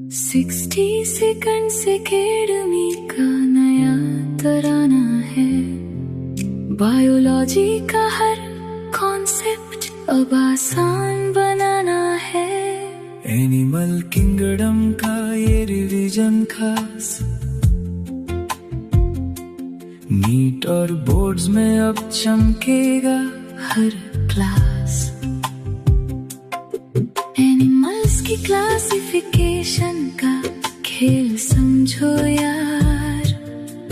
60 second academy का नया तराना है। बायोलॉजी का हर कॉन्सेप्ट अब आसान बनाना है। एनिमल किंगडम का ये रिवीजन खास, नीट और बोर्ड्स में अब चमकेगा हर क्लास। एनिमल्स की क्लासिफिकेशन का खेल समझो यार।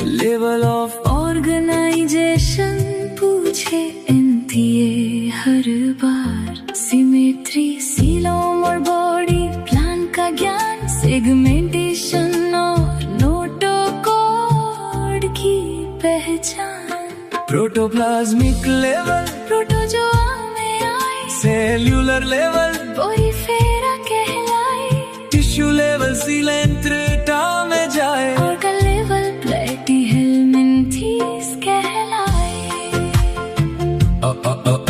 लेवल ऑफ ऑर्गेनाइजेशन पूछे एनटीए हर बार। सिमेट्री, सीलोम और बॉडी प्लान का ज्ञान, सेगमेंटेशन और नोटोकॉड की पहचान। प्रोटोप्लाज्मिक लेवल, प्रोटोजोआ में आए। सेल्यूलर लेवल, पोरीफेरा कहलाए। टिश्यू लेवल, सीलेंट्रेटा में जाए। ऑर्गन लेवल, प्लेटीहेल्मिन्थेस कहलाए।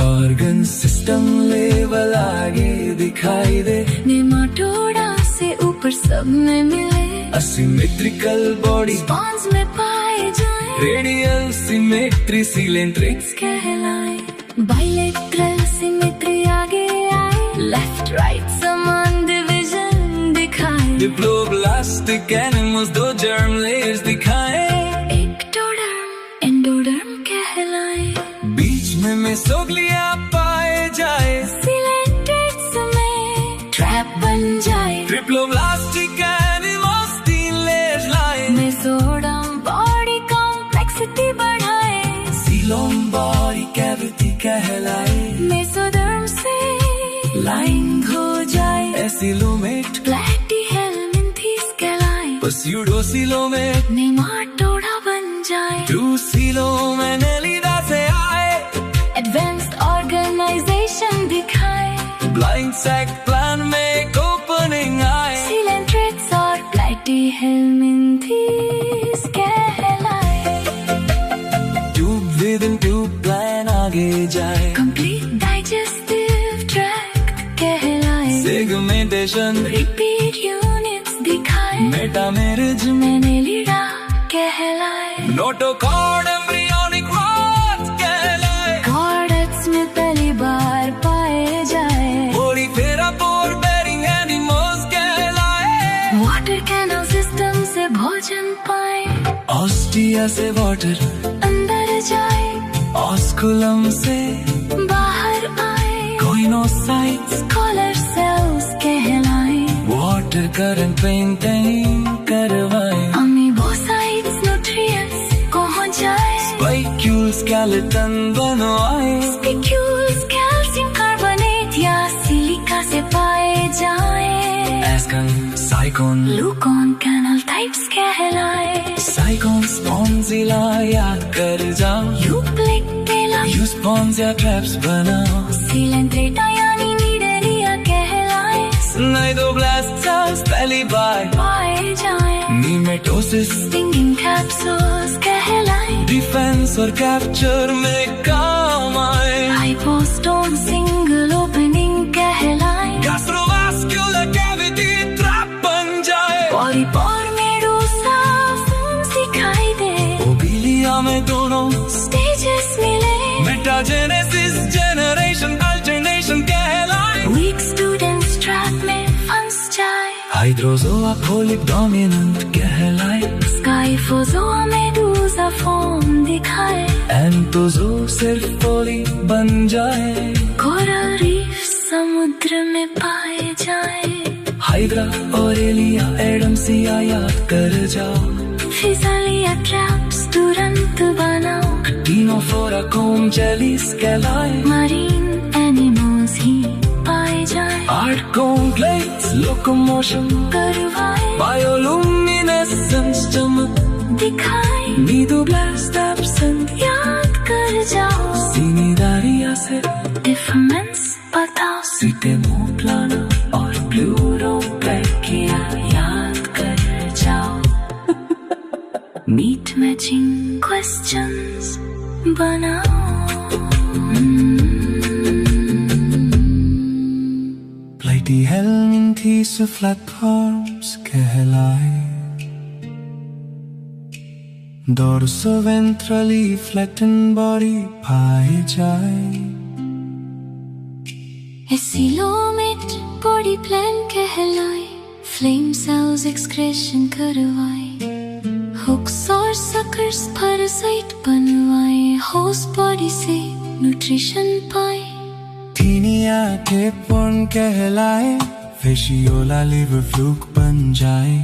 ऑर्गन सिस्टम लेवल आगे दिखाई दे। नेमाटोडा से ऊपर सब में मिले। असिमेट्रिकल बॉडी स्पॉन्ज में पाए जाए। रेडियल सिमेट्री, सीलेंट्रिक्स कहलाए। बाइलेटरल सिमेट्री आगे आए। लेफ्ट राइट समान डिवीजन दिखाए। डिप्लोब्लास्टिक एनिमल्स दो जर्म लेयर्स दिखाए। एक्टोडर्म, एंडोडर्म कहलाए। बीच में मेसोग्लिया पाए जाए। सिलेंटेड्स में ट्रैप बन जाए। ट्रिप्लोब्लास्टिक एनिमल्स तीन लेयर्स लाए। मेसोडर्म बॉडी कॉम्प्लेक्सिटी बढ़ाए। सीलोम बॉडी कैविटी कहलाए। मेसोडर्म से लाइन हो जाए। एसिलोमेट, प्लेटीहेल्मिन्थेस कहलाए। प्स्यूडोसिलोमेट, नेमाटोडा बन जाए। ड्रूसिलोम एनेलिडा से आए। एडवांस्ड ऑर्गेनाइजेशन दिखाए। ब्लाइंड सैक प्लान में एक ओपनिंग आए। सिलेंट्रेट्स और प्लेटीहेल्मिन्थेस कहलाए। Tube with in tube plan आगे जाए। कंप्लीट डाइजेस्टिव ट्रैक्ट कहलाए। सेगमेंटेशन, रिपीट यूनिट्स दिखाए। मेटामेरिज, एनेलिडा कहलाए। नोटोकॉर्ड एम्ब्रियोनिक रॉड्स कहलाए। कॉर्डेट्स में पहली बार पाए जाए। पोरीफेरा पोर बेरिंग एनिमल्स कहलाए। वाटर कैनल सिस्टम से भोजन पाए। ऑस्टिया से वाटर अंदर जाए। ऑस्कुलम से बाहर आए। कोइनोसाइट्स, कॉलर सेल्स कहलाए। वाटर करंट पेंटिंग करवाए। अमीबोसाइट्स न्यूट्रिएंट्स पहुंच जाए। स्पाइक्यूल स्केलेटन बनवाए। स्पिक्यूल्स कैल्शियम कार्बोनेट या सिलिका से पाए जाए। एस्कन, साइकोन, लूकोन कैनल टाइप्स कहलाए। साइकोन स्पॉन्जिला याद कर जाओ। यूप्लेक्टेला, यूस्पॉन्जिया ट्रैप्स बनाओ। सिलेंट्रेटा यानी नीडेरिया कहलाए। नाइडोब्लास्ट सेल्स पहली बार पाए जाए। नीमेटोसिस, स्टिंगिंग कैप्सूल्स कहलाए। डिफेंस और कैप्चर में काम आए। हाइपोस्टोन सिंगल ओपनिंग कहलाए। गैस्ट्रोवास्कुलर कैविटी ट्रैप बन जाए। पॉलीपोर मेडूसा फॉर्म्स दिखाई दे। ओबिलिया में दोनों स्टेजेस मिले। मेटाजेनेसिस, जेनरेशन, अल्टरनेशन कहलाए। वीक स्टूडेंट्स ट्रैप में फंस जाए। हाइड्रोजोआ फोलिक डोमिनेंट कहलाए। स्काइफोजोआ मेडूसा फॉर्म दिखाए। एंटोजो सिर्फ फोली बन जाए। कोरल रीफ समुद्र में पाए जाए। हाइड्रा, ऑरेलिया, एडम्सिया याद कर जाओ। फिजलिया ट्रैप्स तुरंत बनाओ। टीनोफोरा, कोम जेलीस कहलाए। मरीन एनिमल्स ही पाए जाए। आर्ट कॉम्प्लेक्स लोकोमोशन करवाए। बायोलुमिनेसेंस चमक दिखाए। नीडोब्लास्ट एब्सेंट याद कर जाओ। सीनिडारिया से डिफरेंस बताओ। सिटेमोप्लाना और प्लूरोब्रैकिया याद कर जाओ। मीट मैचिंग क्वेश्चंस बनाओ। प्लेटीहेल्मिन्थेस minties platforms कहलाए dorsoventrally flattened body पाए जाए एसिलोमेट बॉडी प्लान कहलाए फ्लेम सेल्स एक्सक्रेशन करवाए हुक्स और सकर्स पैरासाइट बनवाए होस्ट बॉडी से न्यूट्रिशन पाए टीनिया टेपॉर्न कहलाए फेशियोला लिवर फ्लूक बन जाए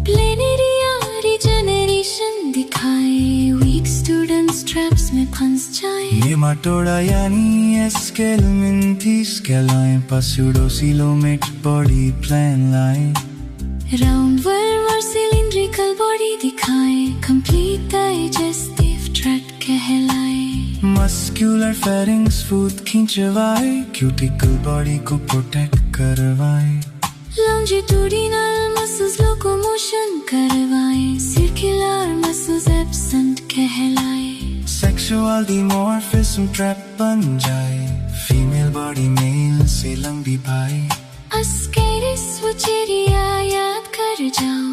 प्लेनेरिया रीजनरेशन दिखाए वीक स्टूडेंट्स ट्रैप्स में फंस जाए नेमाटोडा यानी एस्केल मिंथीस कहलाए पस्यूडोसिलोमेट बॉडी प्लान लाए राउंड वर्म और सिलिंड्रिकल बॉडी दिखाए कंप्लीट डाइजेस्टिव ट्रैक्ट कहलाए मस्क्यूलर फेरिंग्स फूड खिंचवाए क्यूटिकल बॉडी को प्रोटेक्ट करवाए लॉन्जिट्यूडिनल मसल्स लोकोमोशन करवाए सर्कुलर मसल्स एब्सेंट कहलाए सेक्सुअल डिमॉर्फिज्म ट्रैप बन जाए फीमेल बॉडी मेल से लंबी पाए अस्केरिस वुचेरिया याद कर जाओ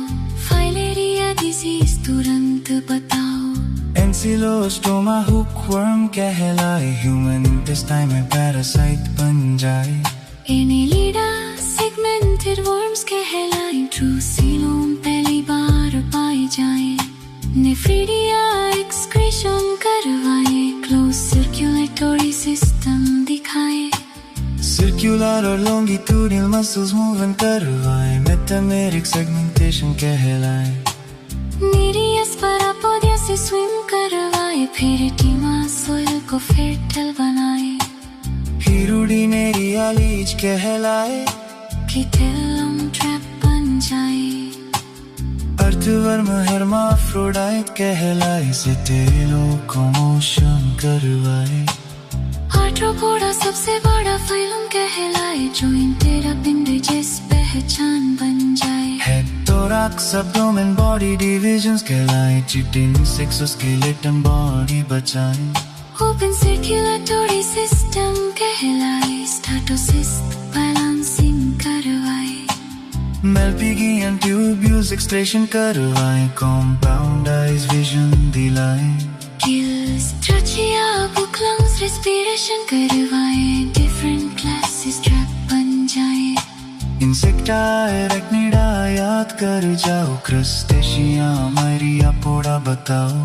फाइलेरिया डिजीज तुरंत बताओ एंसिलोस्टोमा हुकवर्म कहलाए ह्यूमन इंटेस्टाइन में पैरासाइट बन जाए एनेलिडा सेगमेंटेड वर्म्स कहलाए ट्रूसिलोम पहली बार पाए जाए नेफ्रिडिया एक्सक्रीशन करवाए क्लोज सर्कुलेटरी सिस्टम दिखाए सर्कुलर और लॉन्गिट्यूडिनल मसल्स मूवमेंट करवाए मेटामेरिक सेगमेंटेशन कहलाए नीरियस परापोडिया से स्विम करवाए फिर टीमा सोइल को फर्टाइल बनाए हिरुडिनेरिया लीच कहलाए क्लिटेलम ट्रैप बन जाए अर्थवर्म हेर्माफ्रोडाइट कहलाए सेटेलोकोमोशन करवाए आर्थ्रोपोडा सबसे बड़ा फाइलम कहलाए जो इंटेरापिंडेजेस पहचान बन जाए Thorax, abdomen, body divisions कहलाए चिटिन एक्सोस्केलेटन बॉडी बचाए ओपन सर्कुलेटरी सिस्टम कहलाए स्टाटोसिस्ट बैलेंसिंग करवाए मेल्पिगियन ट्यूब्यूल्स एक्सट्रेशन करवाए कंपाउंड आइज विजन दिलाए गिल्स ट्रचिया बुक लंग्स रेस्पिरेशन करवाए डिफरेंट क्लासेस ट्रैप बन जाए इंसेक्टा एरेक्निडा याद कर जाओ क्रस्टेशिया मायरिया पोड़ा बताओ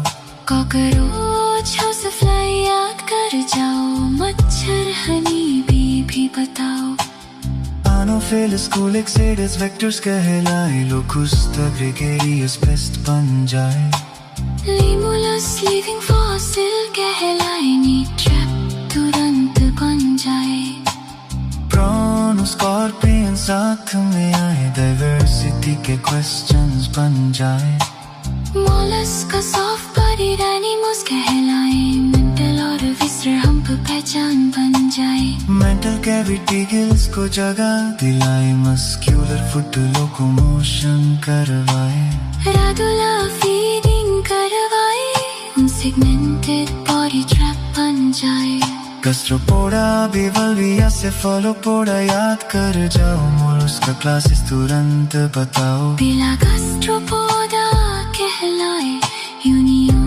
कॉकरोच हाउसफ्लाई याद कर जाओ मच्छर हनी बी भी बताओ Anopheles Coelixedes vectors कहलाए लोकुस्ता ग्रेगेरियस पेस्ट बन जाए लिमुलस लिविंग फॉसिल कहलाए नीट ट्रैप तुरंत बन जाए स्कॉर्पियन साथ में आए डाइवर्सिटी के क्वेश्चंस बन जाए मोलस्क सॉफ्ट बॉडीड एनिमल्स कहलाए मेंटल और विसरल हम्प पहचान बन जाए मेंटल कैविटी गिल्स को जगह दिलाए मस्क्यूलर फुट लोकोमोशन करवाए राडुला फीडिंग करवाए सेगमेंटेड बॉडी ट्रैप बन जाए गैस्ट्रोपोडा बिवल्विया सेफलोपोडा याद कर जाओ मोलस्क क्लासेस तुरंत बताओ बिला गैस्ट्रोपोडा कहलाए यूनियो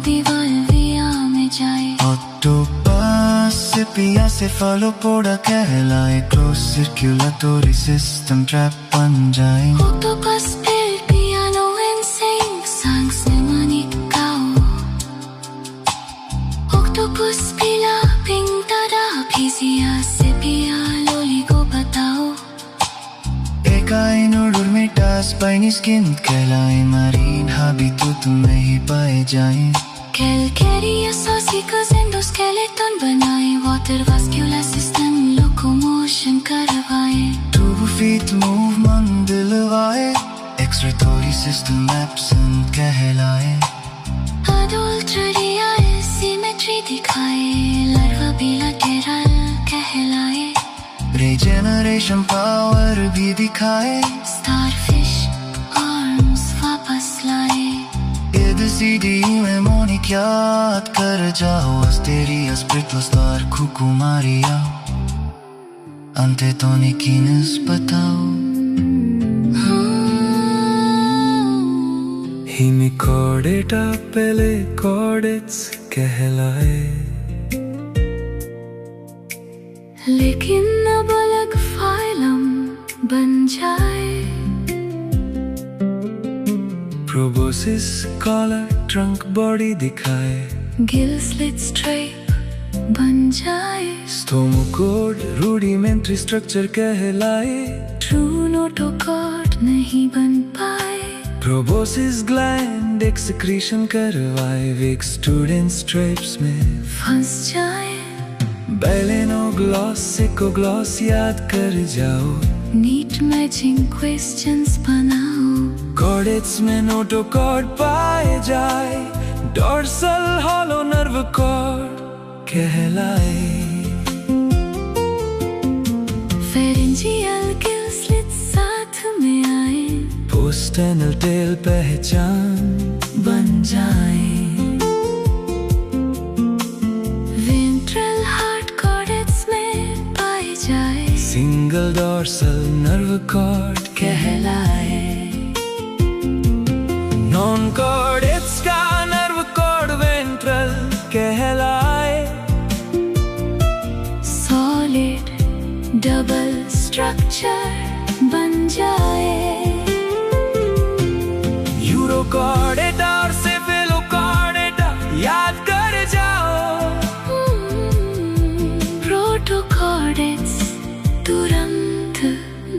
बिवल्विया में जाए ऑक्टोपस सिपिया सेफलोपोडा कहलाए क्लोज सर्कुलेटरी सिस्टम ट्रैप बन जाए octopus piano and sing songs mnemonic काओ ऑक्टोपस पिला फिजिया सेपिया लोली को बताओ एकाइनोडर्मेटा स्पाइनी स्किन कहलाए मरीन हाबिटूट में ही पाए जाए कैलकेरिया सॉसिकस एंडोस्केलेटन बनाए वाटर वास्कुलर सिस्टम लोकोमोशन करवाए टू फीट मूवमेंट दिलवाए एक्सक्रीटरी सिस्टम एब्सेंट कहलाए अडल्ट्रेरियल सिमेट्री दिखाए लार्वा बिलैटरल कहलाए रीजनरेशन पावर भी दिखाए स्टारफिश आर्म्स वापस लाए एबीसीडी मेमोनिक याद कर जाओ asterias brittle star cucumaria ante to nikinis बताओ हिमी कॉर्डेटा पहले कॉर्डेट्स कहलाए लेकिन अब अलग फाइलम बन जाए प्रोबोसिस कॉलर ट्रंक बॉडी दिखाए गिल स्लिट स्ट्रेप बन जाए स्टोमोकोड रूडिमेंट्री स्ट्रक्चर कहलाए ट्रू नोटोकॉर्ड नहीं बन पाए प्रोबोसिस ग्लैंड एक्सक्रीशन करवाए विक स्टूडेंट स्ट्रेप्स में फंस जाए बैलेनोग्लॉस सिकोग्लॉस याद कर जाओ नीट मैचिंग क्वेश्चंस बनाओ कॉर्डेट्स में नोटोकॉर्ड पाए जाए डोर्सल हॉलो नर्व कॉर्ड कहलाए फेरेंजियल गिल स्लिट साथ में आए पोस्टेनल टेल पहचान बन जाए वेंट्रल हार्ट कॉर्डेट्स में पाए जाए सिंगल डोर्सल नर्व कॉर्ड कहलाए नॉन कॉर्डेट्स का नर्व कॉर्ड वेंट्रल कहलाए सॉलिड डबल स्ट्रक्चर बन जाए यूरोकॉर्डेटा और सेफेलोकॉर्डेटा याद कर जाओ प्रोटोकॉर्डेट्स तुरंत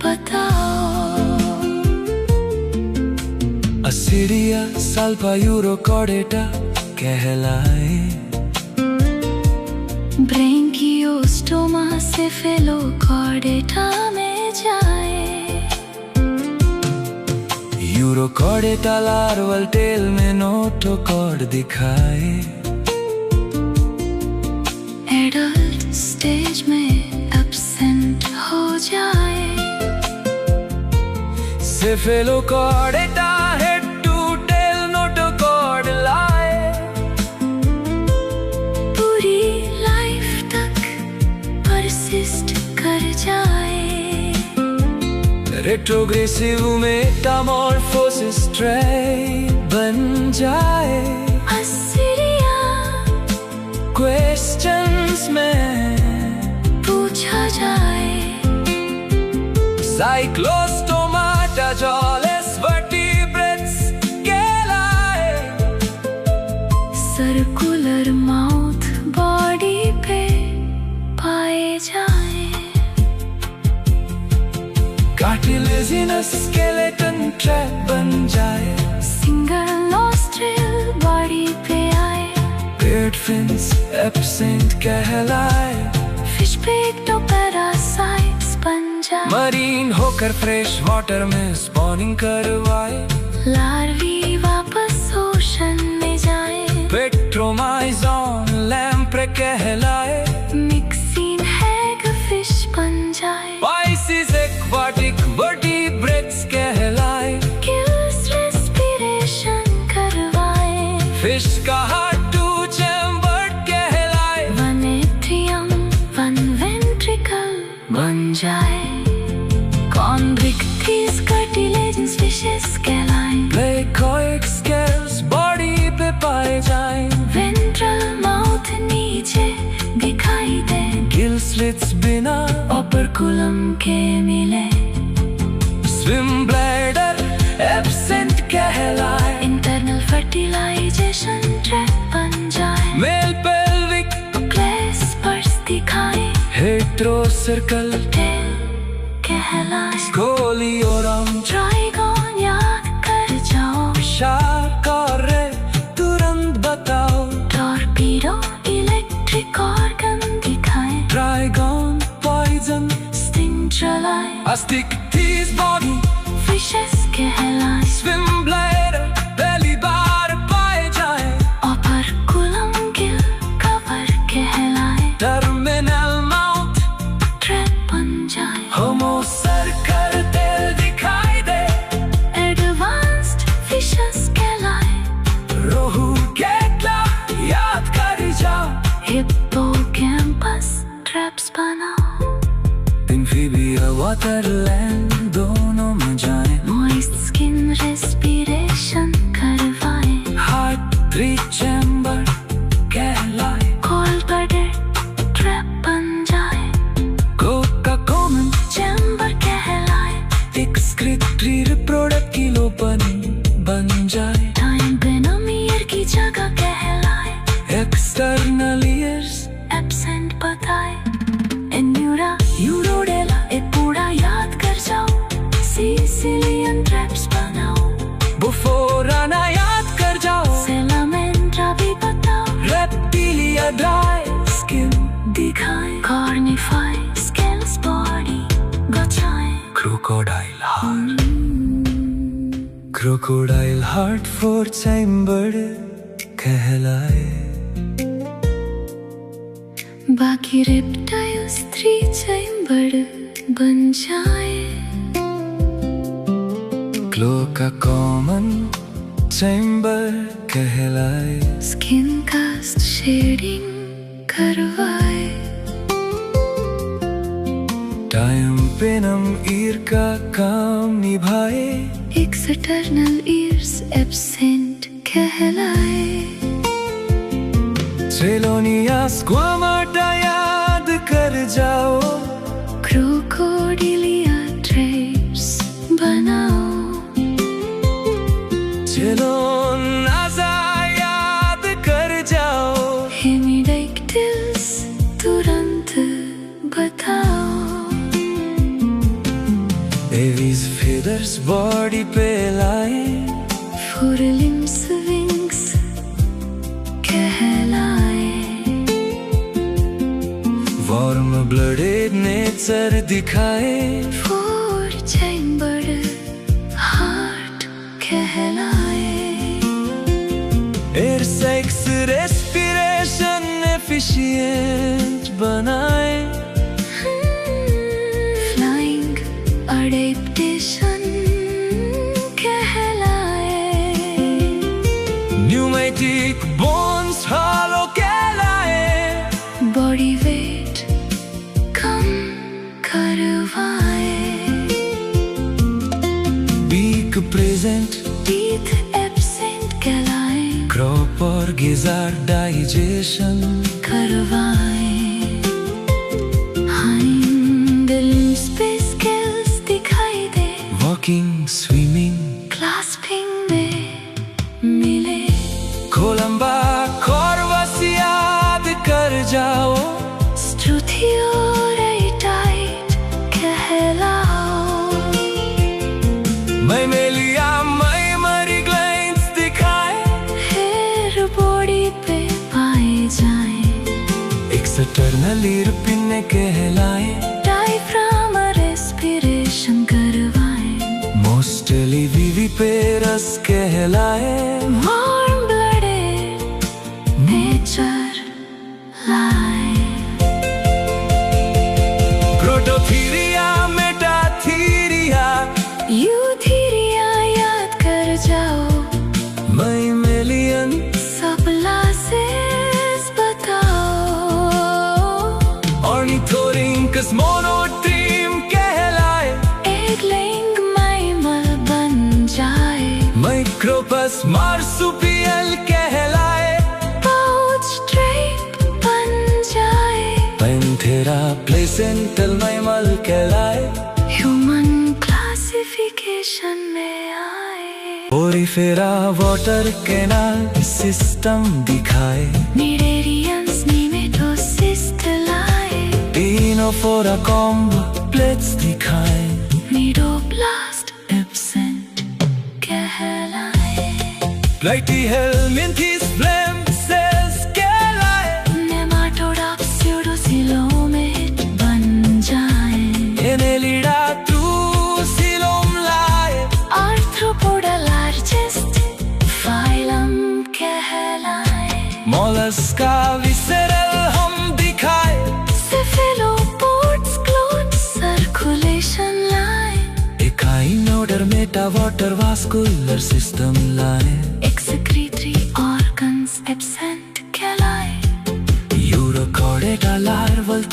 बताओ असिडिया सल्फा यूरोकॉर्डेटा कहलाए ब्रेंकियोस्टोमा सेफेलोकॉर्डेटा में जाए यूरोकॉर्डेटा लार्वल टेल में नोटोकॉर्ड दिखाए एडल्ट स्टेज में एब्सेंट हो जाए cephalochordata head to tail notochord लाए पूरी लाइफ तक परसिस्ट कर जाए रेट्रोग्रेसिव मेटामॉर्फोसिस ट्रेट बन जाए असिडिया क्वेश्चंस में पूछा जाए साइक्लोस्टोमाटा जॉलेस वर्टिब्रेट्स कहलाए सर्कुलर माउथ बॉडी पे पाए जाए कार्टिलेजिनस स्केलेटन ट्रैप बन जाए सिंगल नॉस्ट्रिल बॉडी पे आए पेट फिन्स एब्सेंट कहलाए फिश पे पैरासाइट्स बन जाए मरीन होकर फ्रेश वाटर में स्पॉनिंग करवाए लार्वी वापस ओशन में जाए पेट्रोमाइजोन लैम्प्रे कहलाए मिक्सिन हैग फिश बन जाए पाइसिस एक्वाटिक वर्टिब्रेट्स कहलाए गिल्स रेस्पिरेशन करवाए फिश का हार्ट टू चैम्बर्ड कहलाए वन एट्रियम वन वेंट्रिकल बन जाए कॉन्विक्टिस कार्टिलेजिनस फिशेस कहलाए प्लेकोइक स्केल्स बॉडी पे पाए जाए वेंट्रल माउथ नीचे दिखाई दे गिल स्लिट्स बिना ओपरकुलम के मिले स्विम ब्लैडर एब्सेंट कहलाए इंटरनल फर्टिलाइजेशन ट्रैक बन जाए मेल पेल्विक क्लेस्पर्स दिखाए हेट्रो सर्कल टेल कहलाए स्कोलियोरम ट्राइगोन याद कर जाओ शार्क और रे तुरंत बताओ टॉर्पीडो इलेक्ट्रिक ऑर्गन दिखाए ट्राइगोन पॉइजन स्टिंचुलाई अस्टिक्टिस बॉडी फिशेस कहलाए स्विम ब्लैडर बेली बार पाए जाए ओपरकुलम गिल कवर कहलाए टर्मिनल माउथ ट्रैप बन जाए होमो सर्कल टेल दिखाई दे एडवांस्ड फिशेस कहलाए रोहू केटला याद कर जाओ हिप्पोकैम्पस ट्रैप्स बनाओ Brazilian traps बनाओ, बुफोराना याद कर जाओ, Salamandra भी बताओ, रेप्टिलिया ड्राई स्किन दिखाए, Cornify scales body बचाए, crocodile heart, crocodile heart 4 chamber कहलाए। बाकी रेप्टाइल्स 3 चैम्बर बन जाए, क्लो का कॉमन चैम्बर कहलाए। स्किन कास्ट शेडिंग करवाए, टायम्पेनम ईयर का काम निभाए, एक्सटर्नल ईयर्स एब्सेंट कहलाए, सेलोनिया स्क्वामाटा याद कर जाओ, क्रोकोडिलिया ट्रैप्स बनाओ, चेलोनाजा याद कर जाओ, हेमिडेक्टिल्स तुरंत बताओ, एवीज फेदर्स बॉडी पे लाए, 4 limbs विंग्स कहलाए, वार्म ब्लडेड नेचर दिखाए, 4 चैम्बर हार्ट कहलाए, एयर सेक्स रेस्पिरेशन एफिशिएंट बनाए, फ्लाइंग अडेप्टेशन कहलाए, न्यूमेटिक बोन्स हॉलो कहलाए, बॉडी वेट कम करवाए, बीक प्रेजेंट टीथ एब्सेंट कहलाए, क्रॉप और गिजार डाइजेशन करवाए, हाइंड लिम्स पे स्केल्स दिखाई दे, वॉकिंग स्विमिंग क्लास्पिंग में मिले, कोलंबा कॉर्वस याद कर जाओ, स्ट्रूथियोरेटाइट कहलाओ, मैमेलिया मैमरी ग्लैंड्स दिखाए, हेयर बॉडी पे पाए जाए, एक्सटर्नल ईयर पिन कहलाए, डायफ्राम रेस्पिरेशन करवाए, मोस्टली विविपेरस कहलाए, वार्म ब्लडेड नेचर लाए, प्रोटोथीरिया मेटाथीरिया, यूथीरिया याद कर जाओ, मैमेलियन सबलासेस बताओ, ऑर्निथोरिंकस मोनोट्रीम कहलाए, एग लेइंग मैमल बन जाए, माइक्रोपस मार्सुपियल कहलाए, पाउच ट्रैप बन जाए, पैंथेरा प्लेसेंटल मैमल कहलाए, ह्यूमन क्लासिफिकेशन में आए, ओरिफेरा वाटर कैनाल सिस्टम दिखाए, निडेरियंस निमेटोसिस्ट लाए, टीनोफोरा कॉम्प्लेक्स दिखाए, मीडोब्लास्ट एब्सेंट कहलाए, प्लाटीहेलमिन्थेस फ्लेम सेल्स कहलाए, नेमाटोडा स्यूडोसिलोमेट बन जाए, एनेलिडा ट्रूसिलोम लाए, आर्थ्रोपोडा लार्जेस्ट फाइलम कहलाए, मोलस्का विसेरल हम दिखाए, सेफेलोपोड्स क्लोन सर्कुलेशन लाए, एकाइनोडर मेटा वाटर वास्कुलर सिस्टम लाए, एक्सक्रीटरी ऑर्गन्स एब्सेंट कहलाए, यूरोकॉर्डेटा लार्वल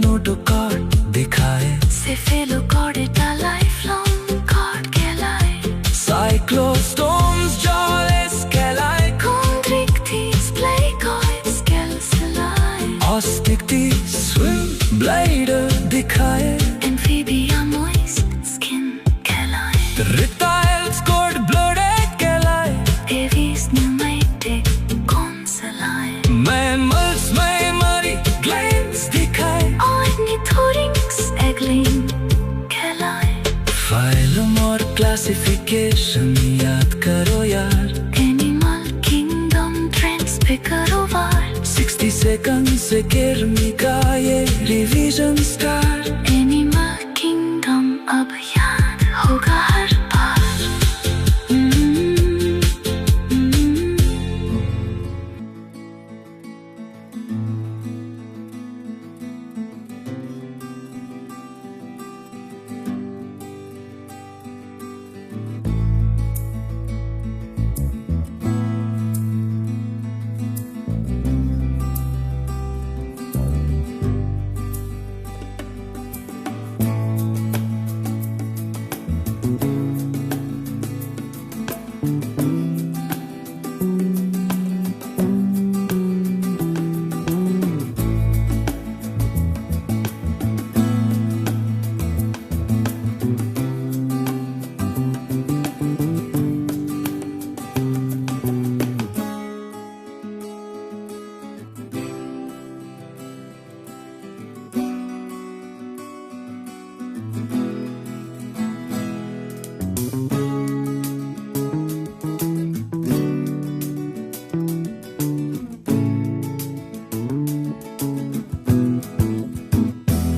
नोटोकॉर्ड दिखाए, सेफेलोकॉर्डेटा लाइफलॉन्ग कॉर्ड कहलाए, साइक्लोस्टोम्स जॉलेस कहलाए, कॉन्ड्रिक्टीज प्लेकोइड्स कैल्सिलाए, ऑस्टिक्टी स्विम ब्लाइडर दिखाए, एम्फीबिया मॉइस्ट स्किन कहलाए, रिटाइल्स कोड ब्लडेड कहलाए, एवीज न्यूमेटिक कॉन्सलाए, मैमल्स मैमरी ग्लैंड्स दिखाए, ऑर्निथोरिंक्स एगलिंग कहलाए, फाइल टर्म और क्लासिफिकेशन याद करो यार। एनिमल किंगडम ट्रेंड्स पे करो वार। 60 सेकंड से केरमी का ये रिवीजन स्टार्ट।